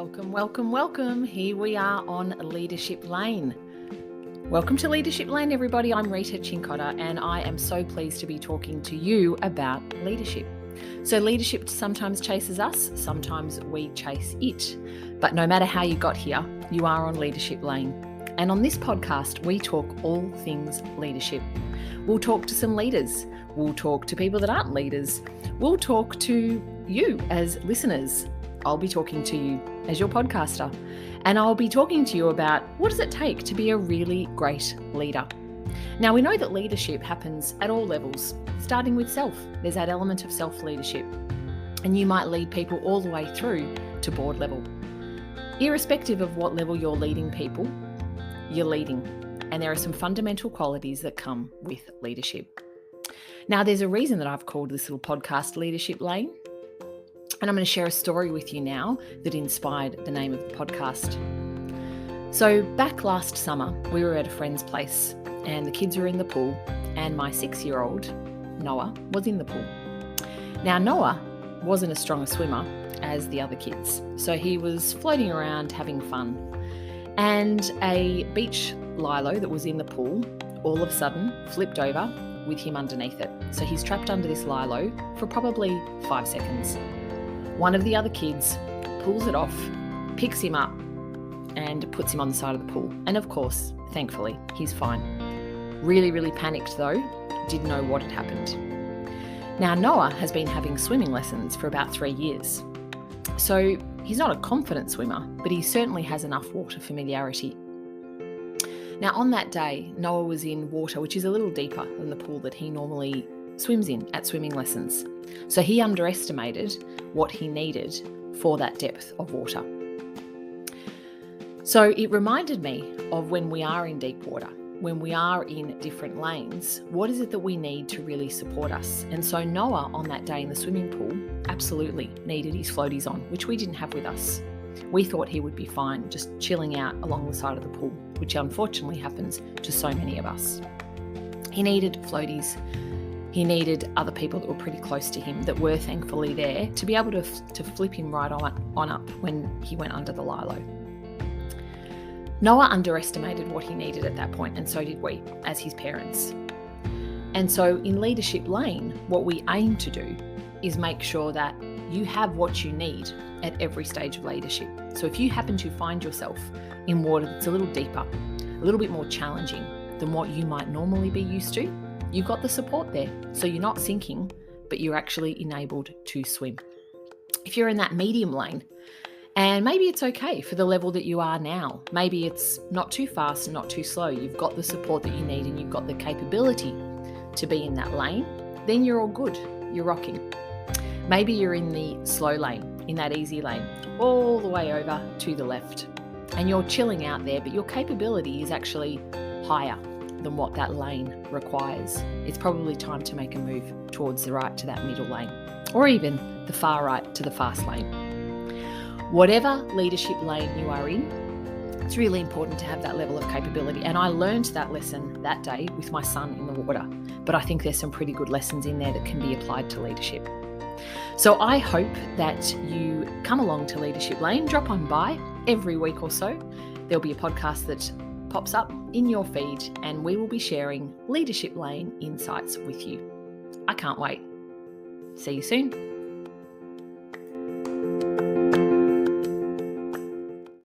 Welcome. Here we are on Leadership Lane. Welcome to Leadership Lane, everybody. I'm Rita Chincotta, and I am so pleased to be talking to you about leadership. So leadership sometimes chases us, sometimes we chase it. But no matter how you got here, you are on Leadership Lane. And on this podcast, we talk all things leadership. We'll talk to some leaders. We'll talk to people that aren't leaders. We'll talk to you as listeners. I'll be talking to you as your podcaster, and I'll be talking to you about what does it take to be a really great leader. Now, we know that leadership happens at all levels, starting with self. There's that element of self-leadership, and you might lead people all the way through to board level. Irrespective of what level you're leading people, you're leading, and there are some fundamental qualities that come with leadership. Now, there's a reason that I've called this little podcast Leadership Lane. And I'm going to share a story with you now that inspired the name of the podcast. So back last summer, we were at a friend's place and the kids were in the pool, and my 6-year-old, Noah, was in the pool. Now, Noah wasn't as strong a swimmer as the other kids, so he was floating around having fun. And a beach lilo that was in the pool all of a sudden flipped over with him underneath it. So he's trapped under this lilo for probably 5 seconds. One of the other kids pulls it off, picks him up, and puts him on the side of the pool. And of course, thankfully, he's fine. Really panicked though, didn't know what had happened. Now, Noah has been having swimming lessons for about 3 years. So he's not a confident swimmer, but he certainly has enough water familiarity. Now, on that day, Noah was in water which is a little deeper than the pool that he normally swims in at swimming lessons. So he underestimated what he needed for that depth of water. So it reminded me of when we are in deep water, when we are in different lanes, what is it that we need to really support us? And so Noah on that day in the swimming pool absolutely needed his floaties on, which we didn't have with us. We thought he would be fine, just chilling out along the side of the pool, which unfortunately happens to so many of us. He needed floaties. He needed other people that were pretty close to him that were thankfully there to be able to flip him right on up when he went under the lilo. Noah underestimated what he needed at that point, and so did we as his parents. And so in Leadership Lane, what we aim to do is make sure that you have what you need at every stage of leadership. So if you happen to find yourself in water that's a little deeper, a little bit more challenging than what you might normally be used to, you've got the support there. So you're not sinking, but you're actually enabled to swim. If you're in that medium lane, and maybe it's okay for the level that you are now, maybe it's not too fast and not too slow, you've got the support that you need and you've got the capability to be in that lane, then you're all good, you're rocking. Maybe you're in the slow lane, in that easy lane, all the way over to the left, and you're chilling out there, but your capability is actually higher than what that lane requires. It's probably time to make a move towards the right to that middle lane, or even the far right to the fast lane. Whatever leadership lane you are in, it's really important to have that level of capability. And I learned that lesson that day with my son in the water, but I think there's some pretty good lessons in there that can be applied to leadership. So I hope that you come along to Leadership Lane, drop on by every week or so. There'll be a podcast that pops up in your feed, and we will be sharing Leadership Lane insights with you. I can't wait. See you soon.